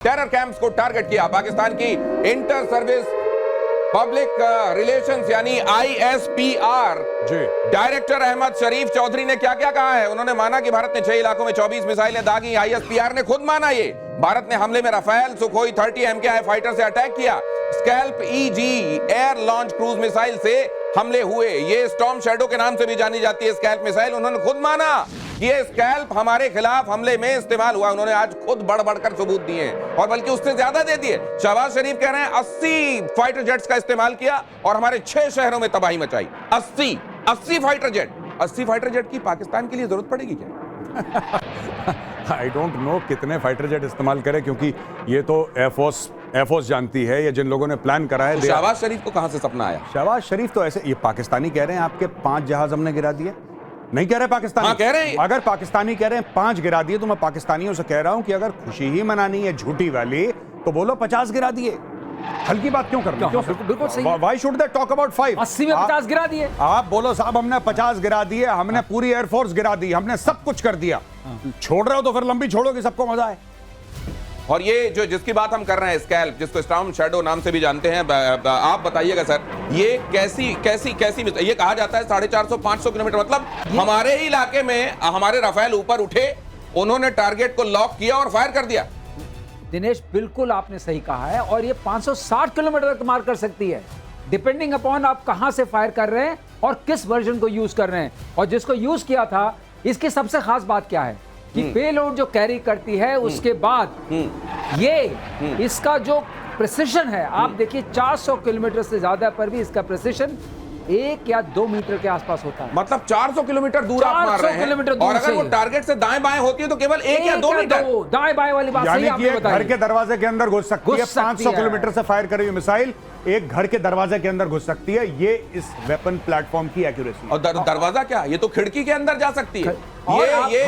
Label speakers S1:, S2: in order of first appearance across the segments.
S1: Terror camps को target किया। पाकिस्तान की इंटर सर्विस पब्लिक रिलेशंस यानी ISPR डायरेक्टर अहमद शरीफ चौधरी ने क्या क्या कहा है। उन्होंने माना कि भारत ने 6 इलाकों में 24 मिसाइलें दागी। ISPR ने खुद माना ये भारत ने हमले में राफेल, सुखोई 30 MKI फाइटर से अटैक किया। Scalp EG air launch cruise missile से हमले हुए। ये स्टॉर्म शैडो के नाम से भी जानी जाती है स्कैल्प मिसाइल। उन्होंने खुद माना कि ये स्कैल्प हमारे खिलाफ हमले में इस्तेमाल हुआ। उन्होंने आज खुद बढ़ बढ़कर सबूत दिए हैं और बल्कि उससे ज्यादा दे दिए। शहबाज शरीफ कह रहे हैं 80 फाइटर जेट्स का इस्तेमाल किया और हमारे 6 शहरों में तबाही मचाई। 80 फाइटर जेट। 80 फाइटर जेट की पाकिस्तान के लिए जरूरत पड़ेगी क्या?
S2: आई डोंट नो कितने फाइटर जेट इस्तेमाल करें, क्योंकि ये तो एयरफोर्स जानती है। ये जिन लोगों ने प्लान करा है।
S1: तो शहबाज शरीफ को कहां से सपना आया?
S2: शहबाज शरीफ तो ऐसे, ये पाकिस्तानी कह रहे हैं आपके 5 जहाज हमने गिरा दिए। नहीं कह रहे पाकिस्तानी?
S1: हाँ, कह रहे हैं।
S2: अगर पाकिस्तानी कह रहे हैं 5 गिरा दिए, तो मैं पाकिस्तानियों से कह रहा हूं कि अगर खुशी ही मनानी है झूठी वाली, तो बोलो 50 गिरा दिए। हल्की बात क्यों करनी?
S3: बिल्कुल सही।
S2: Why should they talk about 5?
S3: 80 में 50 गिरा दिए।
S2: आप बोलो साहब हमने 50 गिरा दिए, हमने पूरी एयरफोर्स गिरा दी, हमने सब कुछ कर दिया। छोड़ रहे हो तो फिर लंबी छोड़ो कि सबको मजा आए।
S1: और ये जो जिसकी बात हम कर रहे हैं स्कैल्प, जिसको स्टॉर्म शैडो नाम से भी जानते हैं, आप बताइएगा सर, ये कैसी ये कहा जाता है 450-500 किलोमीटर, मतलब हमारे ही इलाके में हमारे राफेल ऊपर उठे, उन्होंने टारगेट को लॉक किया और फायर कर दिया।
S3: दिनेश बिल्कुल आपने सही कहा है, और ये 560 किलोमीटर तक मार कर सकती है, डिपेंडिंग अपॉन आप कहां से फायर कर रहे हैं और किस वर्जन को यूज कर रहे हैं। और जिसको यूज किया था, इसकी सबसे खास बात क्या है कि पेलोड जो कैरी करती है उसके बाद ये इसका जो प्रिसिशन है, आप देखिए 400 किलोमीटर से ज्यादा पर भी इसका प्रिसिशन 1 या 2 मीटर के आसपास होता है।
S1: मतलब 400 किलोमीटर दूर आप मार रहे हैं, और अगर वो टारगेट से दाएं बाएं होती है तो केवल 1 या 2 मीटर।
S3: दाएं बाएं वाली बात सही आपने बताई।
S2: घर के दरवाजे के अंदर घुस सकती है। 500 किलोमीटर से फायर करी हुई मिसाइल एक घर के दरवाजे के अंदर घुस सकती है। ये इस वेपन प्लेटफॉर्म की एक्यूरेसी।
S1: और दरवाजा क्या, ये तो खिड़की के अंदर जा सकती है। ये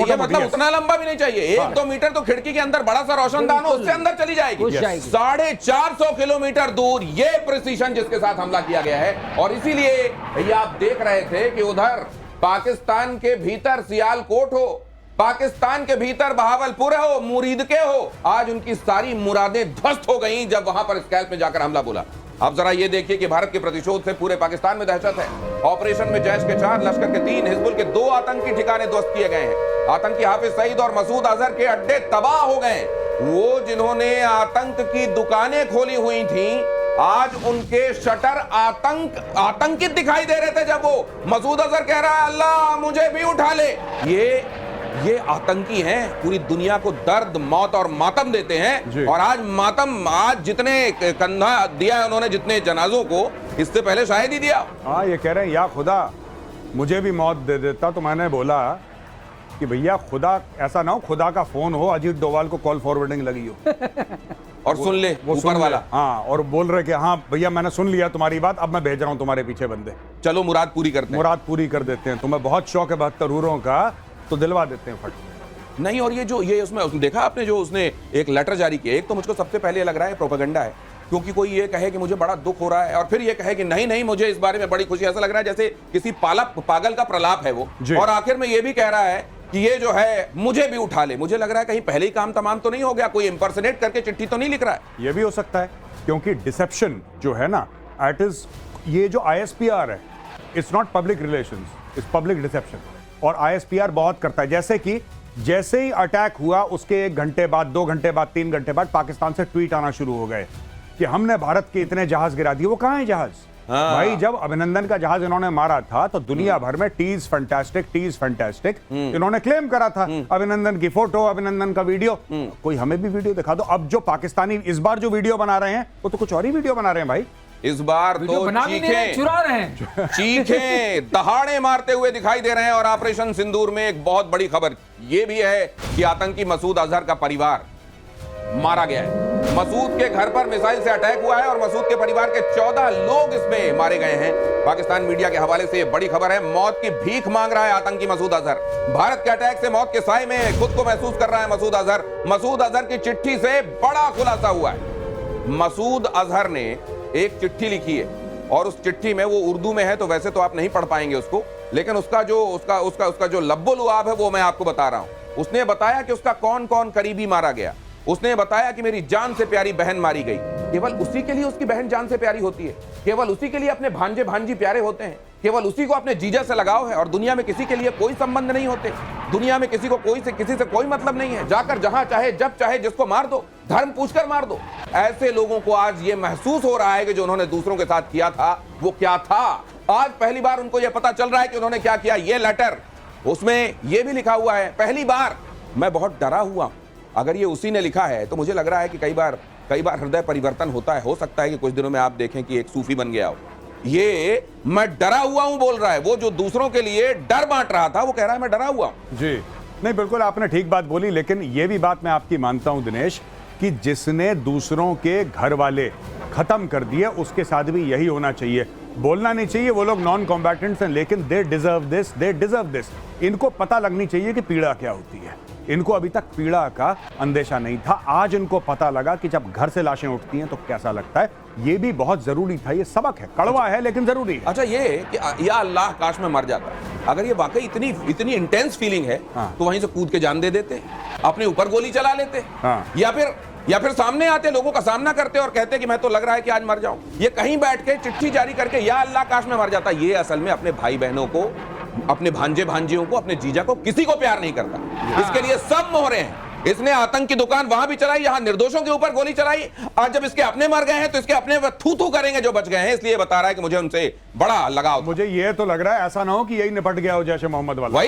S1: मतलब उतना लंबा भी नहीं चाहिए, 1-2 मीटर तो खिड़की के अंदर बड़ा सा रोशनदान हो, उससे अंदर चली जाएगी। 450 किलोमीटर दूर ये प्रिसीजन जिसके साथ हमला किया गया है। और इसीलिए ये आप देख रहे थे कि उधर पाकिस्तान के भीतर सियालकोट हो, पाकिस्तान के भीतर बहावलपुर हो, मुरीद के हो, आज उनकी सारी मुरादें ध्वस्त हो गई जब वहां पर स्कैल्प में जाकर हमला बोला। अब जरा ये देखिए कि भारत के प्रतिशोध से पूरे पाकिस्तान में दहशत है। ऑपरेशन में जैश के 4, लश्कर के 3, हिजबुल के 2 आतंकी ठिकाने ध्वस्त किए गए हैं। आतंकी हाफिज सईद और मसूद अजहर के अड्डे तबाह हो गए। वो जिन्होंने आतंक की दुकानें खोली हुई थी, आज उनके शटर आतंकित दिखाई दे रहे थे। जब वो मसूद अजहर कह रहा है अल्लाह मुझे भी उठा ले, ये आतंकी हैं, पूरी दुनिया को दर्द, मौत और मातम देते हैं। और आज जितने कंधा दिया है उन्होंने, जितने जनाजों को, इससे पहले शायद ही दिया।
S2: हाँ, ये कह रहे हैं या खुदा मुझे भी मौत दे देता। तो मैंने बोला कि भैया खुदा ऐसा ना हो, खुदा का फोन हो, अजीत डोभाल को कॉल फॉरवर्डिंग लगी हो
S1: और सुन ले वो ऊपर वाला।
S2: हाँ, और बोल रहे कि हाँ भैया मैंने सुन लिया तुम्हारी बात, अब मैं भेज रहा हूँ तुम्हारे पीछे बंदे,
S1: चलो मुराद पूरी करते हैं।
S2: मुराद पूरी कर देते हैं। तुम्हें बहुत शौक है 72 हूरों का, तो दिलवा देते हैं फट।
S1: नहीं, और ये उसमें देखा आपने जो उसने एक लेटर जारी किया, एक तो मुझको सबसे पहले लग रहा है प्रोपेगेंडा है, क्योंकि कोई ये कहे कि मुझे बड़ा दुख हो रहा है और फिर ये कहे कि नहीं मुझे इस बारे में बड़ी खुशी, ऐसा लग रहा है जैसे किसी पागल का प्रलाप है वो। और आखिर में ये भी कह रहा है कि ये जो है मुझे भी उठा ले। मुझे लग रहा है कहीं पहले ही काम तमाम तो नहीं हो गया, कोई इंपर्सनेट करके चिट्ठी तो नहीं लिख रहा है।
S2: ये भी हो सकता है, क्योंकि डिसेप्शन जो है ना, इट इज, ये जो ISPR है, it's not public relations, it's public deception. और ISPR बहुत करता है। जैसे ही अटैक हुआ उसके 1 घंटे बाद, 2 घंटे बाद, 3 घंटे बाद पाकिस्तान से ट्वीट आना शुरू हो गए कि हमने भारत के इतने जहाज गिरा दिए। वो कहां है जहाज? भाई जब अभिनंदन का जहाज इन्होंने मारा था तो दुनिया भर में टीज फैंटास्टिक इन्होंने क्लेम करा था। अभिनंदन की फोटो, अभिनंदन का वीडियो, कोई हमें भी वीडियो दिखा दो। अब जो पाकिस्तानी इस बार जो वीडियो बना रहे हैं वो तो कुछ और ही वीडियो बना रहे हैं भाई।
S1: इस बार तो
S3: चुरा रहे हैं,
S1: चीखें दहाड़े मारते हुए दिखाई दे रहे हैं। और ऑपरेशन सिंदूर में एक बहुत बड़ी खबर यह भी है कि आतंकी मसूद अजहर का परिवार मारा गया है। मसूद के घर पर मिसाइल से अटैक हुआ है और मसूद के परिवार के 14 लोग इसमें मारे गए हैं। पाकिस्तान मीडिया के हवाले से बड़ी खबर है, मौत की भीख मांग रहा है आतंकी मसूद अजहर। भारत के अटैक से मौत के साए में खुद को महसूस कर रहा है मसूद अजहर। मसूद अजहर की चिट्ठी से बड़ा खुलासा हुआ है। मसूद अजहर ने एक चिट्ठी लिखी है और उस चिट्ठी में, वो उर्दू में है तो वैसे तो आप नहीं पढ़ पाएंगे उसको, लेकिन उसका जो लब्बो लुआब है वो मैं आपको बता रहा हूं। उसने बताया कि उसका कौन कौन करीबी मारा गया। उसने बताया कि मेरी जान से प्यारी बहन मारी गई। केवल उसी के लिए उसकी बहन जान से प्यारी होती है, केवल उसी के लिए अपने भांजे भांजी प्यारे होते हैं, केवल उसी को अपने जीजा से लगाव है और दुनिया में किसी के लिए कोई संबंध नहीं होते। दुनिया में किसी को किसी से कोई मतलब नहीं है। जाकर जहां चाहे जब चाहे जिसको मार दो, धर्म पूछकर मार दो। ऐसे लोगों को आज ये महसूस हो रहा है कि जो उन्होंने दूसरों के साथ किया था वो क्या था। आज पहली बार उनको यह पता चल रहा है कि उन्होंने क्या किया। ये लेटर, उसमें यह भी लिखा हुआ है, पहली बार मैं बहुत डरा हुआ हूं। अगर ये उसी ने लिखा है तो मुझे लग रहा है कि कई बार हृदय परिवर्तन होता है। हो सकता है कि कुछ दिनों में आप देखें कि एक सूफी बन गया हो। ये मैं डरा हुआ हूं बोल रहा है। वो जो दूसरों के लिए डर बांट रहा था वो कह रहा है मैं डरा हुआ हूं।
S2: जी नहीं, बिल्कुल आपने ठीक बात बोली, लेकिन ये भी बात मैं आपकी मानता हूं दिनेश कि जिसने दूसरों के घर वाले खत्म कर दिए उसके साथ भी यही होना चाहिए। बोलना नहीं चाहिए वो लोग नॉन कॉम्बैटेंट्स हैं, लेकिन दे डिजर्व दिस। इनको पता लगनी चाहिए कि पीड़ा क्या होती है। इनको अभी तक पीड़ा का अंदेशा नहीं था, आज इनको पता लगा कि जब घर से लाशें उठती हैं तो कैसा लगता है। ये भी बहुत जरूरी था, ये सबक है, कड़वा है लेकिन जरूरी है।
S1: अच्छा, ये कि या अल्लाह काश में मर जाता। अगर ये वाकई इतनी इंटेंस फीलिंग है तो वहीं से कूद के जान दे देते, अपने ऊपर गोली चला लेते, या फिर सामने आते, लोगों का सामना करते और कहते कि मैं तो लग रहा है कि आज मर जाऊं। ये कहीं बैठ के चिट्ठी जारी करके या अल्लाह काश में मर जाता। ये असल में अपने भाई बहनों को, अपने भांजे भांजियों को, अपने जीजा को, किसी को प्यार नहीं करता। इसके लिए सब मोहरे हैं। इसने आतंक की दुकान वहां भी चलाई, यहां निर्दोषों के ऊपर गोली चलाई। आज जब इसके अपने मर गए हैं तो इसके अपने थू थू करेंगे जो बच गए हैं। इसलिए बता रहा है कि मुझे उनसे बड़ा लगाव।
S2: मुझे ये तो लग रहा है ऐसा ना हो कि यही निपट गया हो जैसे मोहम्मद वाला।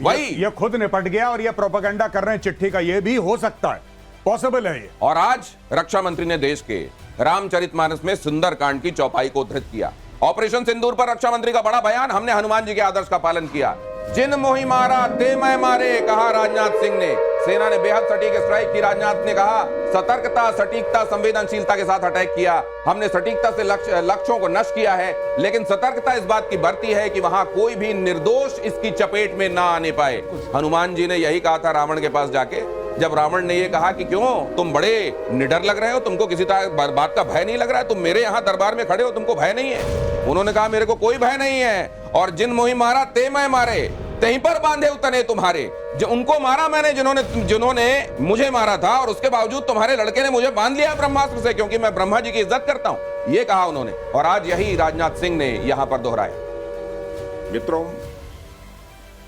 S1: वही
S2: ये खुद निपट गया और ये प्रोपेगेंडा कर रहे हैं चिट्ठी का। ये भी हो सकता है, पॉसिबल है ये।
S1: और आज रक्षा मंत्री ने देश के रामचरितमानस में सुंदरकांड की चौपाई को उद्धृत किया। ऑपरेशन सिंदूर पर रक्षा मंत्री का बड़ा बयान, हमने हनुमान जी के आदर्श का पालन किया। जिन मोहि मारा ते मैं मारे, कहा राजनाथ सिंह ने। सेना ने बेहद सटीक स्ट्राइक की। राजनाथ ने कहा सतर्कता, सटीकता, संवेदनशीलता के साथ अटैक किया। हमने सटीकता से लक्ष्यों को नष्ट किया है, लेकिन सतर्कता इस बात की बरती है कि वहां कोई भी निर्दोष इसकी चपेट में ना आने पाए। हनुमान जी ने यही कहा था रावण के पास जाके, जब रावण ने यह कहा कि क्यों तुम बड़े निडर लग रहे हो, तुमको किसी बात का भय नहीं लग रहा है, तुम मेरे यहां दरबार में खड़े हो, तुमको भय नहीं है। उन्होंने कहा मेरे को कोई भय नहीं है। और जिन मोहि मारा ते मैं मारे, तहीं पर बांधे उतने तुम्हारे। जो उनको मारा मैंने जिन्होंने मुझे मारा था, और उसके बावजूद तुम्हारे लड़के ने मुझे बांध लिया ब्रह्मास्त्र से, क्योंकि मैं ब्रह्मा जी की इज्जत करता हूं। ये कहा उन्होंने, और आज यही राजनाथ सिंह ने यहां पर दोहराया।
S4: मित्रों,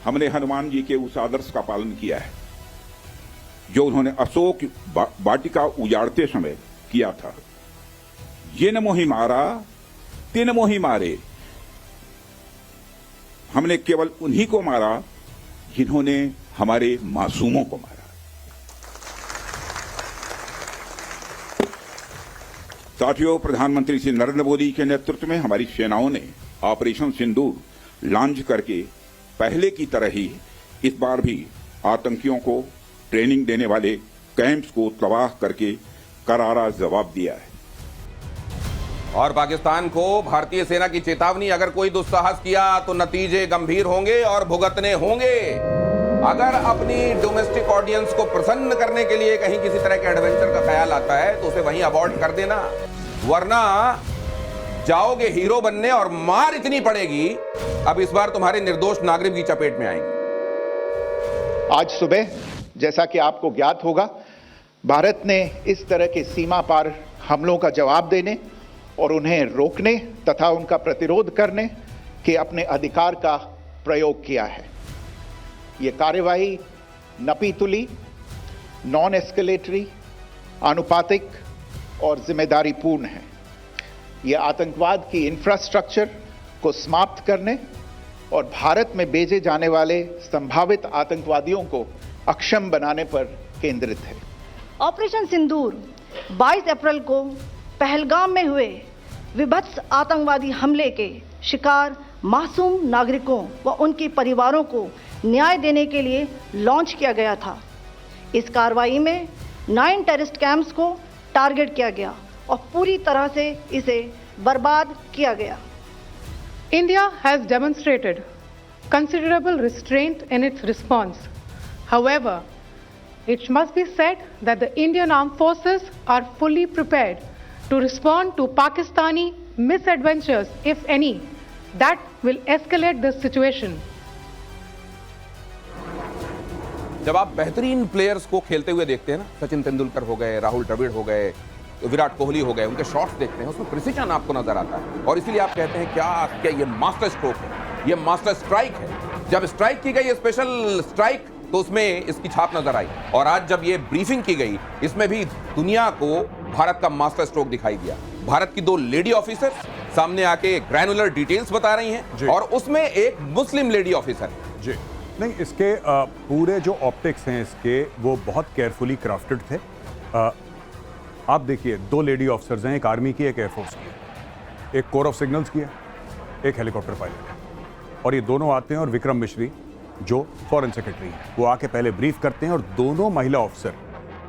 S4: हमने हनुमान जी के उस आदर्श का पालन किया है जो उन्होंने अशोक वाटिका उजाड़ते समय किया था। जिन मोहि मारा तिन मोहि मारे। हमने केवल उन्हीं को मारा जिन्होंने हमारे मासूमों को मारा। साथियों, प्रधानमंत्री श्री नरेंद्र मोदी के नेतृत्व में हमारी सेनाओं ने ऑपरेशन सिंदूर लॉन्च करके पहले की तरह ही इस बार भी आतंकियों को ट्रेनिंग देने वाले कैंप्स को तबाह करके करारा जवाब दिया है।
S1: और पाकिस्तान को भारतीय सेना की चेतावनी, अगर कोई दुस्साहस किया तो नतीजे गंभीर होंगे और भुगतने होंगे। अगर अपनी डोमेस्टिक ऑडियंस को प्रसन्न करने के लिए कहीं किसी तरह के एडवेंचर का ख्याल आता है तो उसे वहीं अबॉर्ट कर देना, वरना जाओगे हीरो बनने और मार इतनी पड़ेगी, अब इस बार तुम्हारे निर्दोष नागरिक की चपेट में आएंगे।
S5: आज सुबह, जैसा कि आपको ज्ञात होगा, भारत ने इस तरह के सीमा पार हमलों का जवाब देने और उन्हें रोकने तथा उनका प्रतिरोध करने के अपने अधिकार का प्रयोग किया है। ये कार्यवाही नपीतुली, नॉन एस्केलेटरी, आनुपातिक और जिम्मेदारीपूर्ण है। ये आतंकवाद की इंफ्रास्ट्रक्चर को समाप्त करने और भारत में भेजे जाने वाले संभावित आतंकवादियों को अक्षम बनाने पर केंद्रित है।
S6: ऑपरेशन सिंदूर 22 अप्रैल को पहलगाम में हुए विभत्स आतंकवादी हमले के शिकार मासूम नागरिकों व उनके परिवारों को न्याय देने के लिए लॉन्च किया गया था। इस कार्रवाई में 9 टेररिस्ट कैंप्स को टारगेट किया गया और पूरी तरह से इसे बर्बाद किया गया।
S7: India has demonstrated considerable restraint in its response. However, it must be said that the Indian armed forces are fully prepared to respond to Pakistani misadventures, if any, that will escalate this situation.
S1: जब आप बेहतरीन players को खेलते हुए देखते हैं ना, सचिन तेंदुलकर हो गए, राहुल द्रविड़ हो गए, विराट कोहली हो गए, उनके शॉट्स देखते हैं, उसमें प्रिसीजन आपको नजर आता है। और इसीलिए आप कहते हैं क्या ये मास्टर स्ट्रोक है, ये मास्टर स्ट्राइक है। जब स्ट्राइक की गई स्पेशल स्ट्राइक तो उसमें इसकी छाप नजर आई, और आज जब ये ब्रीफिंग की गई इसमें भी दुनिया को भारत का मास्टर स्ट्रोक दिखाई दिया। भारत की 2 लेडी ऑफिसर सामने आके ग्रैनुलर डिटेल्स बता रही हैं, और उसमें एक मुस्लिम लेडी ऑफिसर
S2: जी नहीं, इसके पूरे जो ऑप्टिक्स हैं इसके वो बहुत केयरफुली क्राफ्टेड थे। आप देखिए 2 लेडी ऑफिसर्स हैं, एक आर्मी की, एक एयरफोर्स की, एक कोर ऑफ सिग्नल्स की है, एक हेलीकॉप्टर पायलट है, और ये दोनों आते हैं और विक्रम मिश्री जो फॉरेन सेक्रेटरी हैं वो आके पहले ब्रीफ करते हैं, और दोनों महिला ऑफिसर,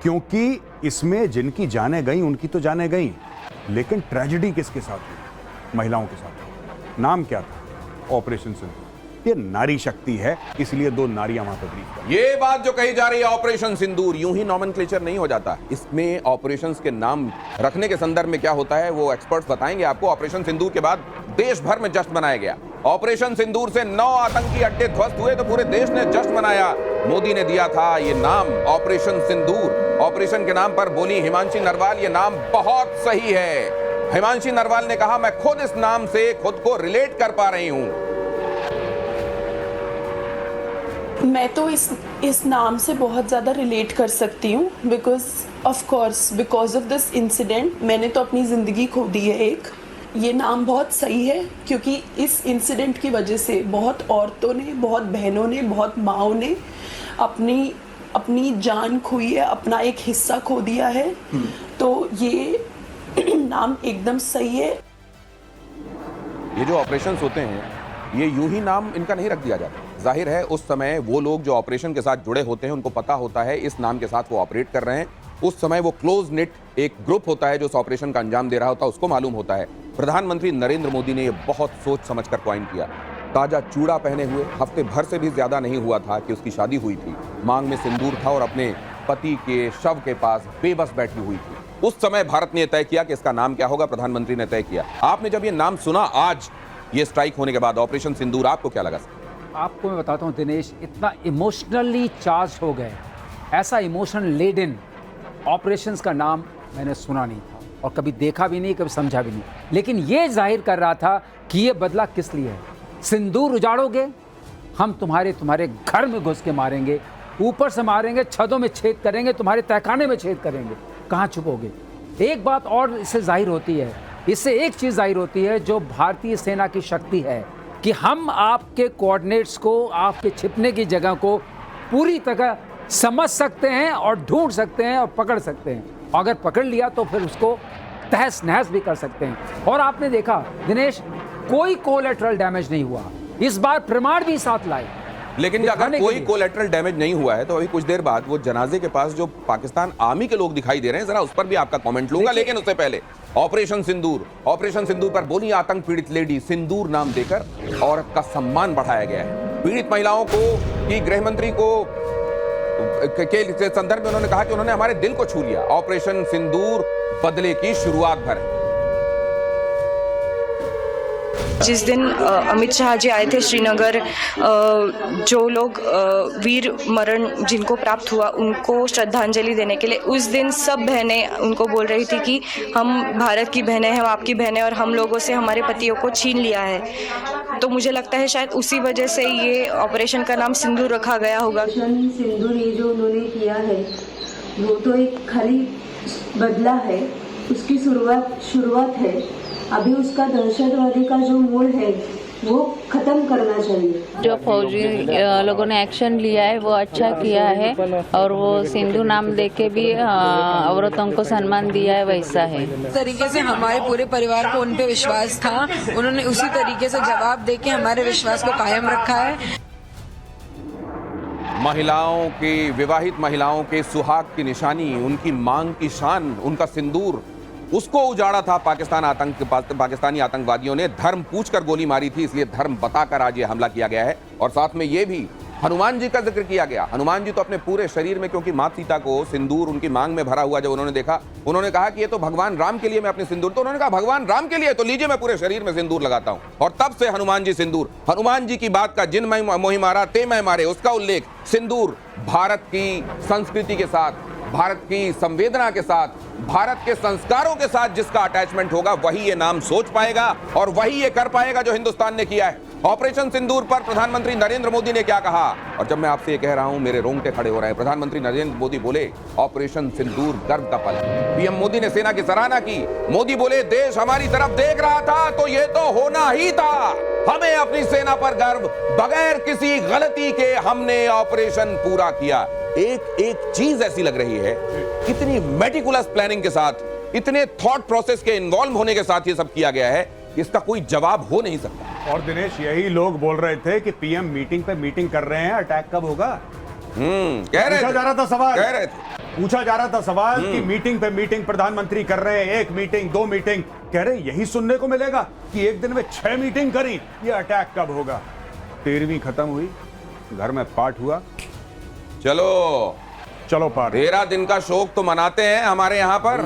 S2: क्योंकि इसमें जिनकी जानें गई उनकी तो जानें गई, लेकिन ट्रेजेडी किसके साथ हुई? महिलाओं के साथ। नाम क्या था? ऑपरेशन सिंदूर। ये नारी शक्ति है, इसलिए 2 नारियां वहां पर ब्रीफ कर।
S1: ये बात जो कही जा रही है ऑपरेशन सिंदूर, यूं ही नॉमेनक्लेचर नहीं हो जाता। इसमें ऑपरेशंस के नाम रखने के संदर्भ में क्या होता है वो एक्सपर्ट्स बताएंगे आपको। ऑपरेशन सिंदूर के बाद देश भर में जश्न मनाया गया। ऑपरेशन सिंदूर से 9 आतंकी अड्डे ध्वस्त हुए तो पूरे देश ने जश्न मनाया। मोदी ने दिया था ये नाम ऑपरेशन सिंदूर। ऑपरेशन के नाम पर बोली हिमांशी नरवाल, ये नाम बहुत सही है। हिमांशी नरवाल ने कहा, मैं खुद इस नाम से खुद को रिलेट कर पा रही हूं।
S8: मैं तो इस नाम से बहुत ज़्यादा रिलेट कर सकती हूँ, बिकॉज ऑफ दिस इंसिडेंट मैंने तो अपनी ज़िंदगी खो दी है एक। ये नाम बहुत सही है क्योंकि इस इंसिडेंट की वजह से बहुत औरतों ने, बहुत बहनों ने, बहुत माँओं ने अपनी जान खोई है, अपना एक हिस्सा खो दिया है। तो ये नाम एकदम सही है।
S1: ये जो ऑपरेशंस होते हैं ये यूं ही नाम इनका नहीं रख दिया जाता। जाहिर है उस समय वो लोग जो ऑपरेशन के साथ जुड़े होते हैं उनको पता होता है इस नाम के साथ वो ऑपरेट कर रहे हैं। उस समय वो क्लोज निट एक ग्रुप होता है जो उस ऑपरेशन का अंजाम दे रहा होता है, उसको मालूम होता है। प्रधानमंत्री नरेंद्र मोदी ने ये बहुत सोच समझ कर क्वाइन किया। ताजा चूड़ा पहने हुए, हफ्ते भर से भी ज्यादा नहीं हुआ था कि उसकी शादी हुई थी, मांग में सिंदूर था और अपने पति के शव के पास बेबस बैठी हुई थी। उस समय भारत ने तय किया कि इसका नाम क्या होगा, प्रधानमंत्री ने तय किया। आपने जब ये नाम सुना आज ये स्ट्राइक होने के बाद ऑपरेशन सिंदूर, आपको क्या लगा?
S3: आपको मैं बताता हूँ दिनेश, इतना इमोशनली चार्ज हो गए, ऐसा इमोशन लेडन ऑपरेशंस का नाम मैंने सुना नहीं था और कभी देखा भी नहीं, कभी समझा भी नहीं। लेकिन ये जाहिर कर रहा था कि ये बदला किस लिए है। सिंदूर उजाड़ोगे, हम तुम्हारे घर में घुस के मारेंगे, ऊपर से मारेंगे, छतों में छेद करेंगे, तुम्हारे तहखाने में छेद करेंगे, कहाँ छुपोगे। एक बात और इससे जाहिर होती है, इससे एक चीज़ जाहिर होती है जो भारतीय सेना की शक्ति है कि हम आपके कोऑर्डिनेट्स को, आपके छिपने की जगह को पूरी तरह समझ सकते हैं और ढूंढ सकते हैं और पकड़ सकते हैं। अगर पकड़ लिया तो फिर उसको तहस नहस भी कर सकते हैं। और आपने देखा दिनेश, कोई कोलैटरल डैमेज नहीं हुआ। इस बार प्रमाण भी साथ लाए।
S1: लेकिन अगर कोई कोलैटरल डैमेज नहीं हुआ है तो अभी कुछ देर बाद वो जनाजे के पास जो पाकिस्तान आर्मी के लोग दिखाई दे रहे हैं, जरा उस पर भी आपका कमेंट लूंगा। लेकिन उससे पहले ऑपरेशन सिंदूर पर बोली आतंक पीड़ित लेडी, सिंदूर नाम देकर औरत का सम्मान बढ़ाया गया है। पीड़ित महिलाओं को की गृह मंत्री को के संदर्भ में उन्होंने कहा कि उन्होंने हमारे दिल को छू लिया। ऑपरेशन सिंदूर बदले की शुरुआत भर है।
S9: जिस दिन अमित शाह जी आए थे श्रीनगर, जो लोग वीर मरण जिनको प्राप्त हुआ उनको श्रद्धांजलि देने के लिए, उस दिन सब बहनें उनको बोल रही थी कि हम भारत की बहनें हैं, हम आपकी बहनें, और हम लोगों से हमारे पतियों को छीन लिया है। तो मुझे लगता है शायद उसी वजह से ये ऑपरेशन का नाम सिंदूर रखा गया होगा।
S10: सिंदूर ये जो उन्होंने किया है वो तो एक खाली बदला है, उसकी शुरुआत है। अभी उसका दहशतवादी का जो मूल है वो खत्म करना चाहिए। जो
S11: फौजी लोगों ने एक्शन लिया है वो अच्छा किया है, और वो सिंदूर नाम देके भी औरतों को सम्मान दिया है, वैसा है।
S12: इस तरीके से हमारे पूरे परिवार को उन पे विश्वास था, उन्होंने उसी तरीके से जवाब देके हमारे विश्वास को कायम रखा है।
S1: महिलाओं की, विवाहित महिलाओं के सुहाग की निशानी, उनकी मांग की शान, उनका सिंदूर, उसको उजाड़ा था पाकिस्तानी आतंकवादियों ने। धर्म पूछकर गोली मारी थी, इसलिए धर्म बताकर आज ये हमला किया गया है। और साथ में ये भी हनुमान जी का जिक्र किया गया। हनुमान जी तो अपने पूरे शरीर में, क्योंकि माता सीता को सिंदूर उनकी मांग में भरा हुआ जब उन्होंने देखा, उन्होंने कहा कि ये तो भगवान राम के लिए मैं अपने सिंदूर, तो उन्होंने कहा भगवान राम के लिए तो लीजिए मैं पूरे शरीर में सिंदूर लगाता हूं। और तब से हनुमान जी सिंदूर, हनुमान जी की बात का जिन मोहि मारा ते मैं मारे, उसका उल्लेख सिंदूर भारत की संस्कृति के साथ, भारत की संवेदना के साथ, भारत के संस्कारों के साथ जिसका अटैचमेंट होगा वही ये नाम सोच पाएगा और वही ये कर पाएगा जो हिंदुस्तान ने किया है। ऑपरेशन सिंदूर पर प्रधानमंत्री नरेंद्र मोदी ने क्या कहा, और जब मैं आपसे ये कह रहा हूं मेरे रोंगटे खड़े हो रहे हैं। प्रधानमंत्री नरेंद्र मोदी बोले ऑपरेशन सिंदूर गर्व का पल है। पीएम मोदी ने सेना की सराहना की। मोदी बोले देश हमारी तरफ देख रहा था तो ये तो होना ही था, हमें अपनी सेना पर गर्व, बगैर किसी गलती के हमने ऑपरेशन पूरा किया। एक चीज ऐसी लग रही है, इतनी मेटिकुलस प्लानिंग के साथ, इतने थॉट प्रोसेस के इन्वॉल्व होने के साथ ये सब किया गया है, इसका कोई जवाब हो नहीं सकता।
S2: और दिनेश, यही लोग बोल रहे थे कि पीएम मीटिंग पे मीटिंग कर रहे हैं, अटैक कब होगा?
S1: कह रहे
S2: पूछा जा रहा था सवाल,
S1: कह रहे थे,
S2: पूछा जा रहा था सवाल कि मीटिंग पे मीटिंग प्रधानमंत्री कर रहे हैं, 1 मीटिंग 2 मीटिंग, कह रहे यही सुनने को मिलेगा कि एक दिन में 6 मीटिंग करी, ये अटैक कब होगा? 13वीं खत्म हुई, घर में पाठ हुआ, चलो पाठ।
S1: 13 दिन का शोक तो मनाते हैं हमारे यहाँ पर।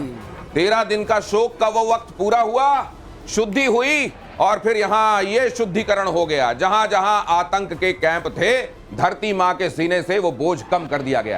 S1: 13 दिन का शोक का वो वक्त पूरा हुआ, शुद्धि हुई, और फिर यहाँ ये शुद्धिकरण हो गया। जहां जहां आतंक के कैंप थे, धरती मां के सीने से वो बोझ कम कर दिया गया।